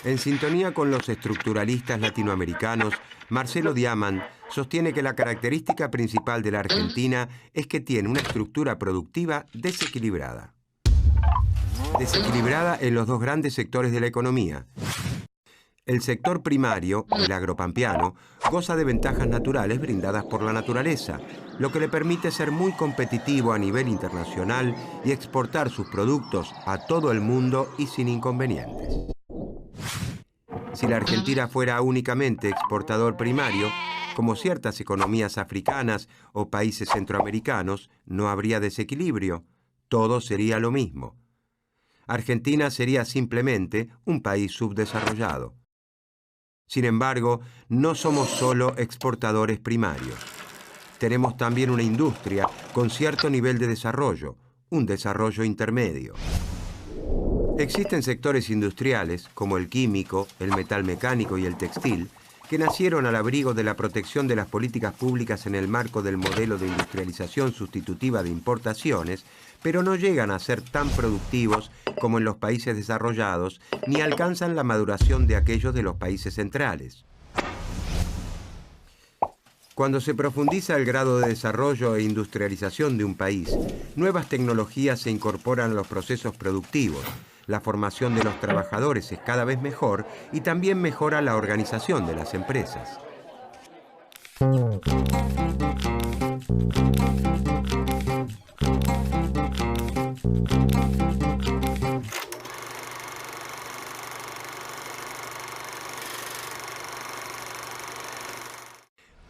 En sintonía con los estructuralistas latinoamericanos, Marcelo Diamant sostiene que la característica principal de la Argentina es que tiene una estructura productiva desequilibrada. Desequilibrada en los dos grandes sectores de la economía. El sector primario, el agropampeano, goza de ventajas naturales brindadas por la naturaleza, lo que le permite ser muy competitivo a nivel internacional y exportar sus productos a todo el mundo y sin inconvenientes. Si la Argentina fuera únicamente exportador primario, como ciertas economías africanas o países centroamericanos, no habría desequilibrio. Todo sería lo mismo. Argentina sería simplemente un país subdesarrollado. Sin embargo, no somos solo exportadores primarios. Tenemos también una industria con cierto nivel de desarrollo, un desarrollo intermedio. Existen sectores industriales, como el químico, el metalmecánico y el textil, que nacieron al abrigo de la protección de las políticas públicas en el marco del modelo de industrialización sustitutiva de importaciones, pero no llegan a ser tan productivos como en los países desarrollados, ni alcanzan la maduración de aquellos de los países centrales. Cuando se profundiza el grado de desarrollo e industrialización de un país, nuevas tecnologías se incorporan a los procesos productivos. La formación de los trabajadores es cada vez mejor y también mejora la organización de las empresas.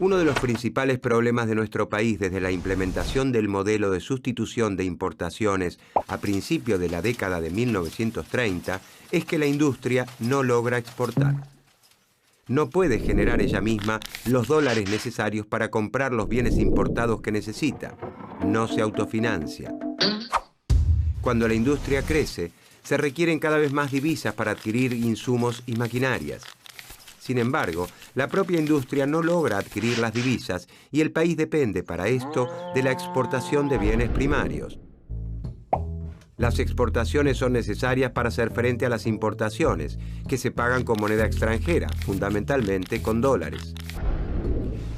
Uno de los principales problemas de nuestro país desde la implementación del modelo de sustitución de importaciones a principios de la década de 1930 es que la industria no logra exportar. No puede generar ella misma los dólares necesarios para comprar los bienes importados que necesita. No se autofinancia. Cuando la industria crece, se requieren cada vez más divisas para adquirir insumos y maquinarias. Sin embargo, la propia industria no logra adquirir las divisas y el país depende para esto de la exportación de bienes primarios. Las exportaciones son necesarias para hacer frente a las importaciones, que se pagan con moneda extranjera, fundamentalmente con dólares.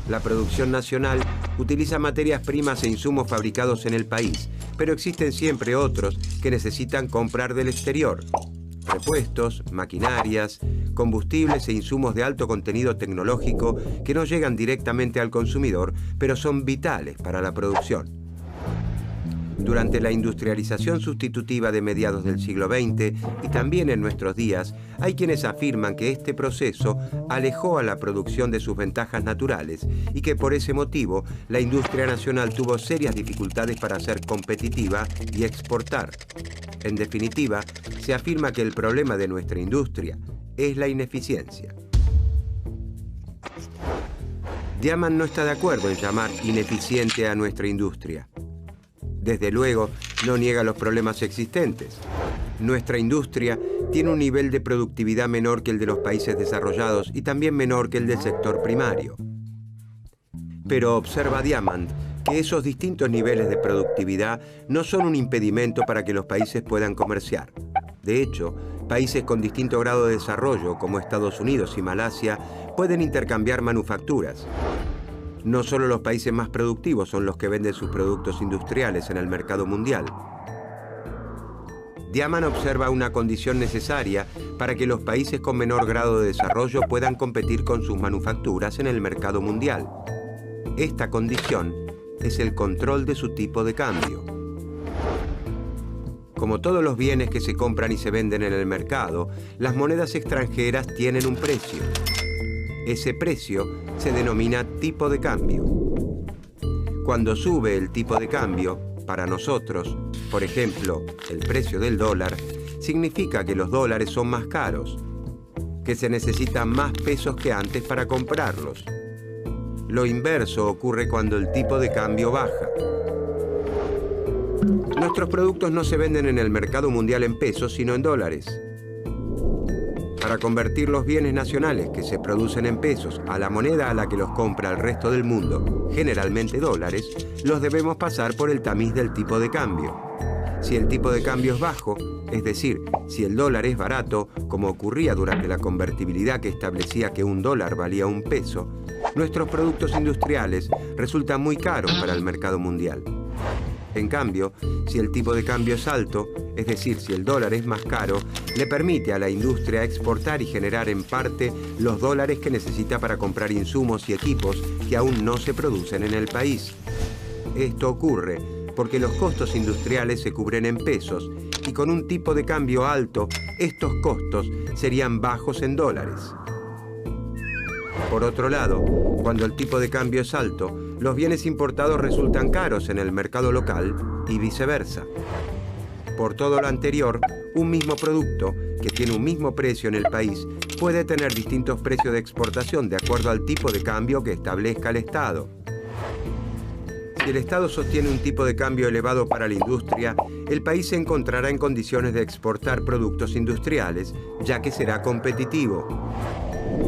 La producción nacional utiliza materias primas e insumos fabricados en el país, pero existen siempre otros que necesitan comprar del exterior. Repuestos, maquinarias, combustibles e insumos de alto contenido tecnológico que no llegan directamente al consumidor, pero son vitales para la producción. Durante la industrialización sustitutiva de mediados del siglo XX y también en nuestros días, hay quienes afirman que este proceso alejó a la producción de sus ventajas naturales y que por ese motivo la industria nacional tuvo serias dificultades para ser competitiva y exportar. En definitiva, se afirma que el problema de nuestra industria es la ineficiencia. Diamant no está de acuerdo en llamar ineficiente a nuestra industria. Desde luego, no niega los problemas existentes. Nuestra industria tiene un nivel de productividad menor que el de los países desarrollados y también menor que el del sector primario. Pero observa Diamant que esos distintos niveles de productividad no son un impedimento para que los países puedan comerciar. De hecho, países con distinto grado de desarrollo, como Estados Unidos y Malasia, pueden intercambiar manufacturas. No solo los países más productivos son los que venden sus productos industriales en el mercado mundial. Diamant observa una condición necesaria para que los países con menor grado de desarrollo puedan competir con sus manufacturas en el mercado mundial. Esta condición es el control de su tipo de cambio. Como todos los bienes que se compran y se venden en el mercado, las monedas extranjeras tienen un precio. Ese precio se denomina tipo de cambio. Cuando sube el tipo de cambio, para nosotros, por ejemplo, el precio del dólar, significa que los dólares son más caros, que se necesitan más pesos que antes para comprarlos. Lo inverso ocurre cuando el tipo de cambio baja. Nuestros productos no se venden en el mercado mundial en pesos, sino en dólares. Para convertir los bienes nacionales que se producen en pesos a la moneda a la que los compra el resto del mundo, generalmente dólares, los debemos pasar por el tamiz del tipo de cambio. Si el tipo de cambio es bajo, es decir, si el dólar es barato, como ocurría durante la convertibilidad que establecía que un dólar valía un peso, nuestros productos industriales resultan muy caros para el mercado mundial. En cambio, si el tipo de cambio es alto, es decir, si el dólar es más caro, le permite a la industria exportar y generar en parte los dólares que necesita para comprar insumos y equipos que aún no se producen en el país. Esto ocurre porque los costos industriales se cubren en pesos y con un tipo de cambio alto, estos costos serían bajos en dólares. Por otro lado, cuando el tipo de cambio es alto, los bienes importados resultan caros en el mercado local y viceversa. Por todo lo anterior, un mismo producto que tiene un mismo precio en el país puede tener distintos precios de exportación de acuerdo al tipo de cambio que establezca el Estado. Si el Estado sostiene un tipo de cambio elevado para la industria, el país se encontrará en condiciones de exportar productos industriales, ya que será competitivo.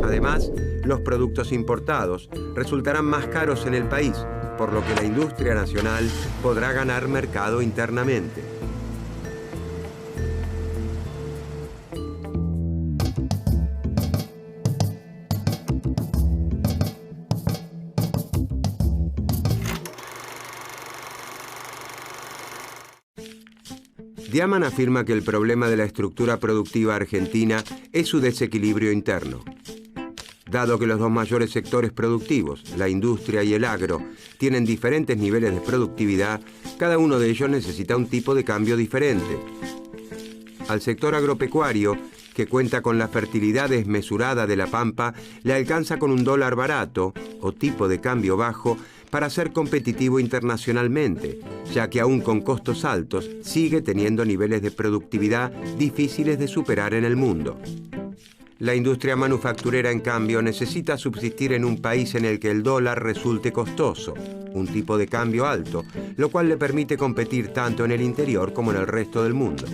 Además, los productos importados resultarán más caros en el país, por lo que la industria nacional podrá ganar mercado internamente. Diamant afirma que el problema de la estructura productiva argentina es su desequilibrio interno. Dado que los dos mayores sectores productivos, la industria y el agro, tienen diferentes niveles de productividad, cada uno de ellos necesita un tipo de cambio diferente. Al sector agropecuario, que cuenta con la fertilidad desmesurada de la pampa, le alcanza con un dólar barato o tipo de cambio bajo para ser competitivo internacionalmente, ya que aún con costos altos sigue teniendo niveles de productividad difíciles de superar en el mundo. La industria manufacturera, en cambio, necesita subsistir en un país en el que el dólar resulte costoso, un tipo de cambio alto, lo cual le permite competir tanto en el interior como en el resto del mundo.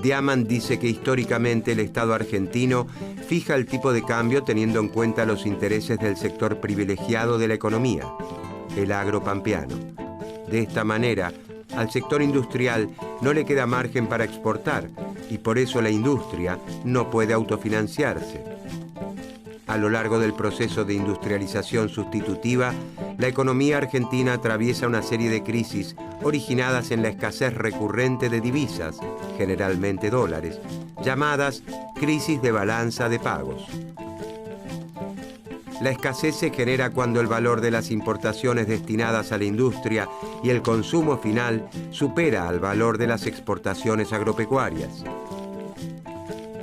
Diamant dice que históricamente el Estado argentino fija el tipo de cambio teniendo en cuenta los intereses del sector privilegiado de la economía, el agropampeano. De esta manera, al sector industrial no le queda margen para exportar y por eso la industria no puede autofinanciarse. A lo largo del proceso de industrialización sustitutiva, la economía argentina atraviesa una serie de crisis originadas en la escasez recurrente de divisas, generalmente dólares, llamadas crisis de balanza de pagos. La escasez se genera cuando el valor de las importaciones destinadas a la industria y el consumo final supera al valor de las exportaciones agropecuarias.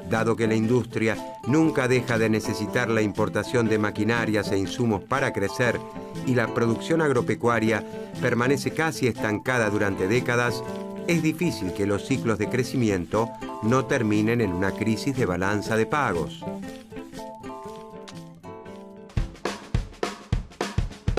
Dado que la industria nunca deja de necesitar la importación de maquinarias e insumos para crecer y la producción agropecuaria permanece casi estancada durante décadas, es difícil que los ciclos de crecimiento no terminen en una crisis de balanza de pagos.